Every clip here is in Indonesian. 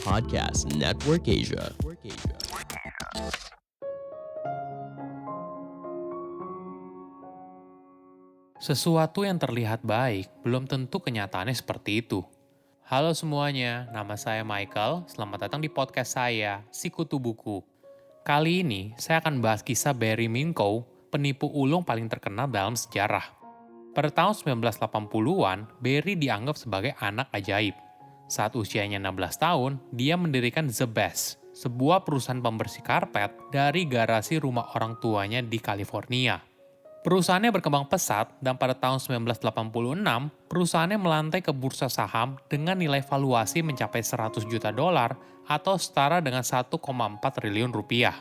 Podcast Network Asia. Sesuatu yang terlihat baik belum tentu kenyataannya seperti itu. Halo semuanya, nama saya Michael. Selamat datang di podcast saya, Sikutu Buku. Kali ini saya akan bahas kisah Barry Minkow, penipu ulung paling terkenal dalam sejarah. Pada tahun 1980-an, Barry dianggap sebagai anak ajaib. Saat usianya 16 tahun, dia mendirikan The Best, sebuah perusahaan pembersih karpet dari garasi rumah orang tuanya di California. Perusahaannya berkembang pesat dan pada tahun 1986, perusahaannya melantai ke bursa saham dengan nilai valuasi mencapai 100 juta dolar atau setara dengan 1,4 triliun rupiah.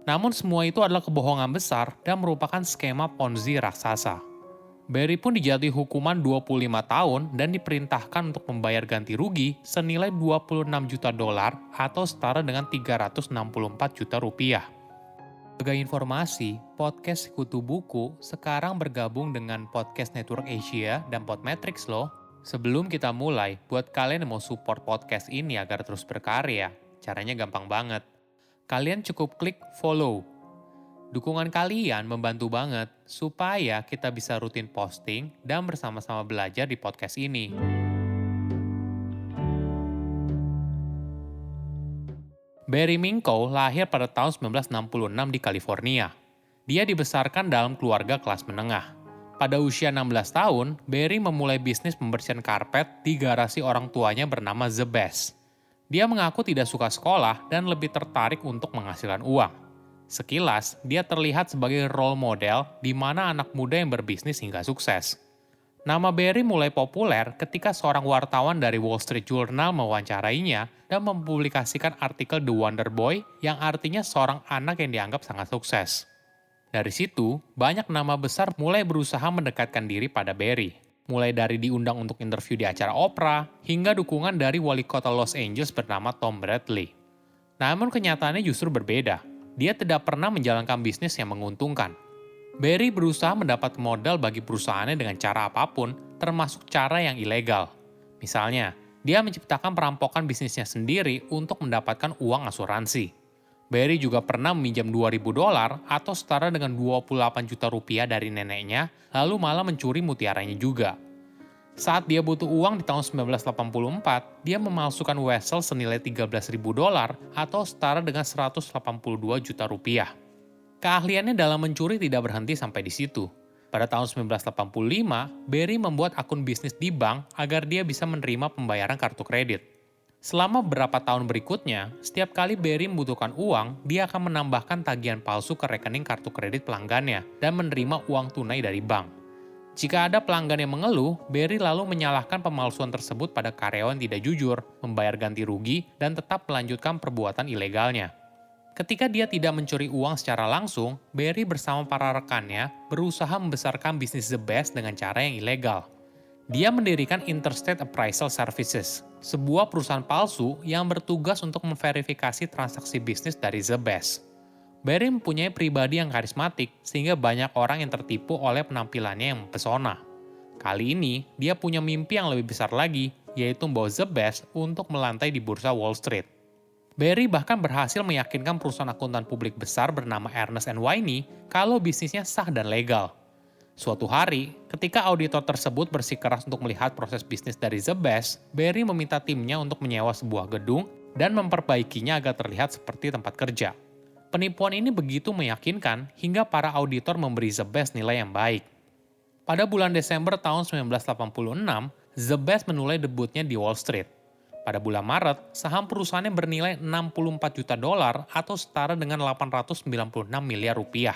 Namun semua itu adalah kebohongan besar dan merupakan skema Ponzi raksasa. Barry pun dijatuhi hukuman 25 tahun dan diperintahkan untuk membayar ganti rugi senilai 26 juta dolar atau setara dengan 364 juta rupiah. Sebagai informasi, podcast Sikutu Buku sekarang bergabung dengan Podcast Network Asia dan Podmetrics loh. Sebelum kita mulai, buat kalian yang mau support podcast ini agar terus berkarya, caranya gampang banget. Kalian cukup klik follow. Dukungan kalian membantu banget supaya kita bisa rutin posting dan bersama-sama belajar di podcast ini. Barry Minkow lahir pada tahun 1966 di California. Dia dibesarkan dalam keluarga kelas menengah. Pada usia 16 tahun, Barry memulai bisnis pembersihan karpet di garasi orang tuanya bernama The Best. Dia mengaku tidak suka sekolah dan lebih tertarik untuk menghasilkan uang. Sekilas, dia terlihat sebagai role model di mana anak muda yang berbisnis hingga sukses. Nama Barry mulai populer ketika seorang wartawan dari Wall Street Journal mewawancarainya dan mempublikasikan artikel The Wonder Boy yang artinya seorang anak yang dianggap sangat sukses. Dari situ, banyak nama besar mulai berusaha mendekatkan diri pada Barry. Mulai dari diundang untuk interview di acara Oprah, hingga dukungan dari wali kota Los Angeles bernama Tom Bradley. Namun kenyataannya justru berbeda. Dia tidak pernah menjalankan bisnis yang menguntungkan. Barry berusaha mendapat modal bagi perusahaannya dengan cara apapun, termasuk cara yang ilegal. Misalnya, dia menciptakan perampokan bisnisnya sendiri untuk mendapatkan uang asuransi. Barry juga pernah meminjam 2.000 dolar atau setara dengan 28 juta rupiah dari neneknya, lalu malah mencuri mutiaranya juga. Saat dia butuh uang di tahun 1984, dia memalsukan wesel senilai 13.000 dolar atau setara dengan 182 juta rupiah. Keahliannya dalam mencuri tidak berhenti sampai di situ. Pada tahun 1985, Barry membuat akun bisnis di bank agar dia bisa menerima pembayaran kartu kredit. Selama beberapa tahun berikutnya, setiap kali Barry membutuhkan uang, dia akan menambahkan tagihan palsu ke rekening kartu kredit pelanggannya dan menerima uang tunai dari bank. Jika ada pelanggan yang mengeluh, Barry lalu menyalahkan pemalsuan tersebut pada karyawan tidak jujur, membayar ganti rugi, dan tetap melanjutkan perbuatan ilegalnya. Ketika dia tidak mencuri uang secara langsung, Barry bersama para rekannya berusaha membesarkan bisnis The Best dengan cara yang ilegal. Dia mendirikan Interstate Appraisal Services, sebuah perusahaan palsu yang bertugas untuk memverifikasi transaksi bisnis dari The Best. Barry mempunyai pribadi yang karismatik, sehingga banyak orang yang tertipu oleh penampilannya yang mempesona. Kali ini, dia punya mimpi yang lebih besar lagi, yaitu membawa The Best untuk melantai di bursa Wall Street. Barry bahkan berhasil meyakinkan perusahaan akuntan publik besar bernama Ernst & Whitney kalau bisnisnya sah dan legal. Suatu hari, ketika auditor tersebut bersikeras untuk melihat proses bisnis dari The Best, Barry meminta timnya untuk menyewa sebuah gedung dan memperbaikinya agar terlihat seperti tempat kerja. Penipuan ini begitu meyakinkan hingga para auditor memberi The Best nilai yang baik. Pada bulan Desember tahun 1986, The Best menulai debutnya di Wall Street. Pada bulan Maret, saham perusahaannya bernilai 64 juta dolar atau setara dengan 896 miliar rupiah.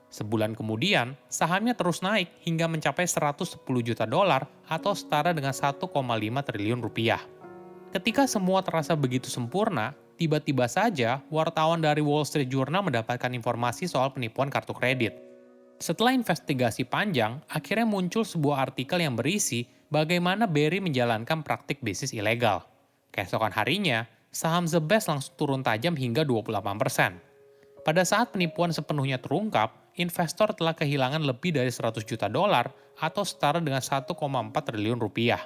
Sebulan kemudian, sahamnya terus naik hingga mencapai 110 juta dolar atau setara dengan 1,5 triliun rupiah. Ketika semua terasa begitu sempurna, tiba-tiba saja wartawan dari Wall Street Journal mendapatkan informasi soal penipuan kartu kredit. Setelah investigasi panjang, akhirnya muncul sebuah artikel yang berisi bagaimana Barry menjalankan praktik bisnis ilegal. Keesokan harinya, saham The Best langsung turun tajam hingga 28%. Pada saat penipuan sepenuhnya terungkap, investor telah kehilangan lebih dari 100 juta dolar atau setara dengan 1,4 triliun rupiah.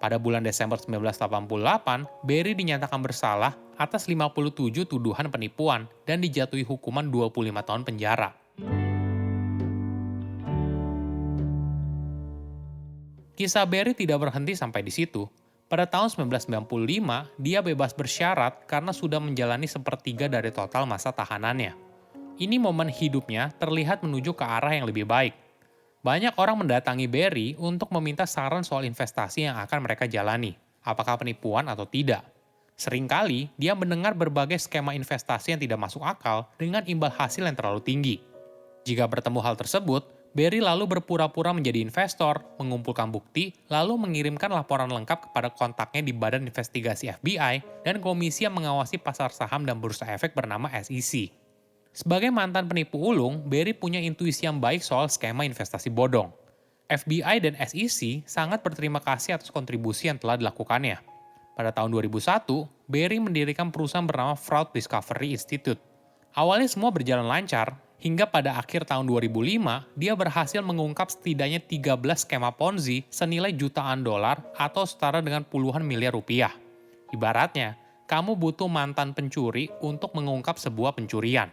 Pada bulan Desember 1988, Barry dinyatakan bersalah atas 57 tuduhan penipuan dan dijatuhi hukuman 25 tahun penjara. Kisah Barry tidak berhenti sampai di situ. Pada tahun 1995, dia bebas bersyarat karena sudah menjalani sepertiga dari total masa tahanannya. Ini momen hidupnya terlihat menuju ke arah yang lebih baik. Banyak orang mendatangi Barry untuk meminta saran soal investasi yang akan mereka jalani, apakah penipuan atau tidak. Seringkali, dia mendengar berbagai skema investasi yang tidak masuk akal dengan imbal hasil yang terlalu tinggi. Jika bertemu hal tersebut, Barry lalu berpura-pura menjadi investor, mengumpulkan bukti, lalu mengirimkan laporan lengkap kepada kontaknya di Badan Investigasi FBI dan komisi yang mengawasi pasar saham dan bursa efek bernama SEC. Sebagai mantan penipu ulung, Barry punya intuisi yang baik soal skema investasi bodong. FBI dan SEC sangat berterima kasih atas kontribusi yang telah dilakukannya. Pada tahun 2001, Barry mendirikan perusahaan bernama Fraud Discovery Institute. Awalnya semua berjalan lancar, hingga pada akhir tahun 2005, dia berhasil mengungkap setidaknya 13 skema Ponzi senilai jutaan dolar atau setara dengan puluhan miliar rupiah. Ibaratnya, kamu butuh mantan pencuri untuk mengungkap sebuah pencurian.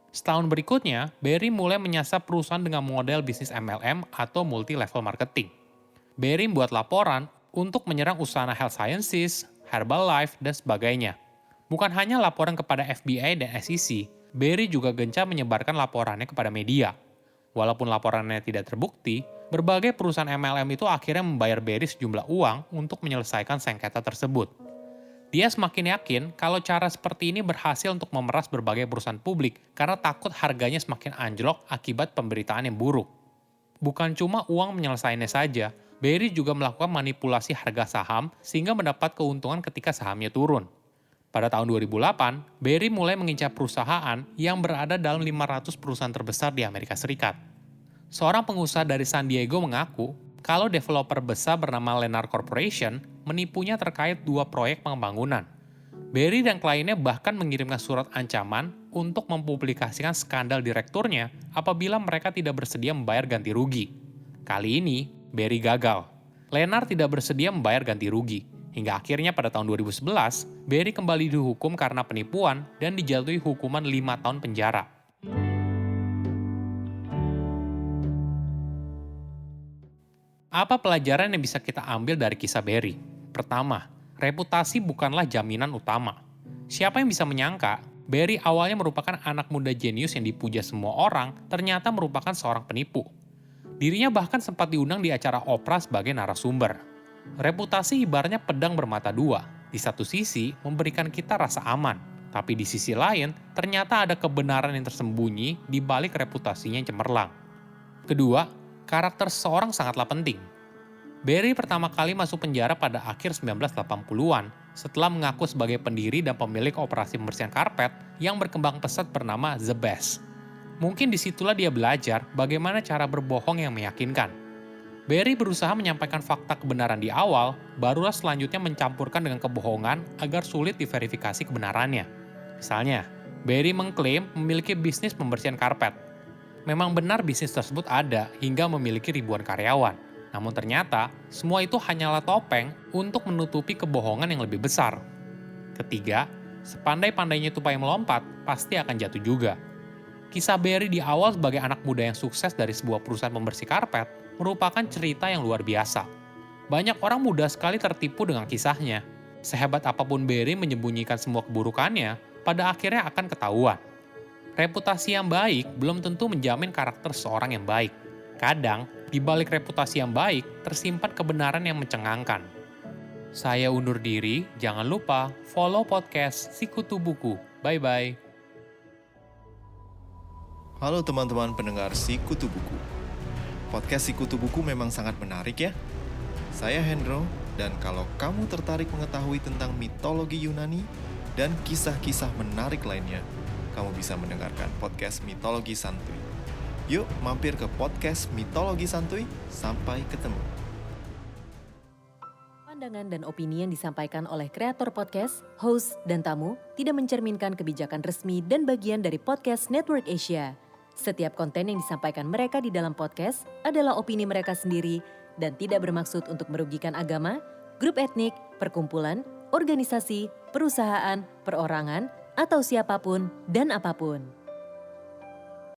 Setahun berikutnya, Barry mulai menyasar perusahaan dengan model bisnis MLM atau multi-level marketing. Barry membuat laporan untuk menyerang usaha health sciences, Herbalife, dan sebagainya. Bukan hanya laporan kepada FBI dan SEC, Barry juga gencar menyebarkan laporannya kepada media. Walaupun laporannya tidak terbukti, berbagai perusahaan MLM itu akhirnya membayar Barry sejumlah uang untuk menyelesaikan sengketa tersebut. Dia semakin yakin kalau cara seperti ini berhasil untuk memeras berbagai perusahaan publik karena takut harganya semakin anjlok akibat pemberitaan yang buruk. Bukan cuma uang menyelesaikannya saja, Barry juga melakukan manipulasi harga saham sehingga mendapat keuntungan ketika sahamnya turun. Pada tahun 2008, Barry mulai mengincar perusahaan yang berada dalam 500 perusahaan terbesar di Amerika Serikat. Seorang pengusaha dari San Diego mengaku kalau developer besar bernama Lennar Corporation menipunya terkait 2 proyek pembangunan. Barry dan kliennya bahkan mengirimkan surat ancaman untuk mempublikasikan skandal direkturnya apabila mereka tidak bersedia membayar ganti rugi. Kali ini, Barry gagal. Lennar tidak bersedia membayar ganti rugi. Hingga akhirnya pada tahun 2011, Barry kembali dihukum karena penipuan dan dijatuhi hukuman 5 tahun penjara. Apa pelajaran yang bisa kita ambil dari kisah Barry? Pertama, reputasi bukanlah jaminan utama. Siapa yang bisa menyangka, Barry awalnya merupakan anak muda jenius yang dipuja semua orang, ternyata merupakan seorang penipu. Dirinya bahkan sempat diundang di acara Oprah sebagai narasumber. Reputasi ibaratnya pedang bermata dua. Di satu sisi, memberikan kita rasa aman. Tapi di sisi lain, ternyata ada kebenaran yang tersembunyi di balik reputasinya yang cemerlang. Kedua, karakter seseorang sangatlah penting. Barry pertama kali masuk penjara pada akhir 1980-an setelah mengaku sebagai pendiri dan pemilik operasi pembersihan karpet yang berkembang pesat bernama The Best. Mungkin disitulah dia belajar bagaimana cara berbohong yang meyakinkan. Barry berusaha menyampaikan fakta kebenaran di awal, barulah selanjutnya mencampurkan dengan kebohongan agar sulit diverifikasi kebenarannya. Misalnya, Barry mengklaim memiliki bisnis pembersihan karpet. Memang benar bisnis tersebut ada hingga memiliki ribuan karyawan. Namun ternyata, semua itu hanyalah topeng untuk menutupi kebohongan yang lebih besar. Ketiga, sepandai-pandainya tupai melompat, pasti akan jatuh juga. Kisah Barry di awal sebagai anak muda yang sukses dari sebuah perusahaan pembersih karpet merupakan cerita yang luar biasa. Banyak orang mudah sekali tertipu dengan kisahnya. Sehebat apapun Barry menyembunyikan semua keburukannya, pada akhirnya akan ketahuan. Reputasi yang baik belum tentu menjamin karakter seorang yang baik. Kadang, di balik reputasi yang baik, tersimpan kebenaran yang mencengangkan. Saya undur diri, jangan lupa follow podcast Sikutu Buku. Bye-bye. Halo teman-teman pendengar Sikutu Buku. Podcast Sikutu Buku memang sangat menarik ya. Saya Hendro, dan kalau kamu tertarik mengetahui tentang mitologi Yunani dan kisah-kisah menarik lainnya, kamu bisa mendengarkan podcast Mitologi Santuy. Yuk mampir ke podcast Mitologi Santuy, sampai ketemu. Pandangan dan opini yang disampaikan oleh kreator podcast, host, dan tamu tidak mencerminkan kebijakan resmi dan bagian dari podcast Network Asia. Setiap konten yang disampaikan mereka di dalam podcast adalah opini mereka sendiri dan tidak bermaksud untuk merugikan agama, grup etnik, perkumpulan, organisasi, perusahaan, perorangan, atau siapapun dan apapun.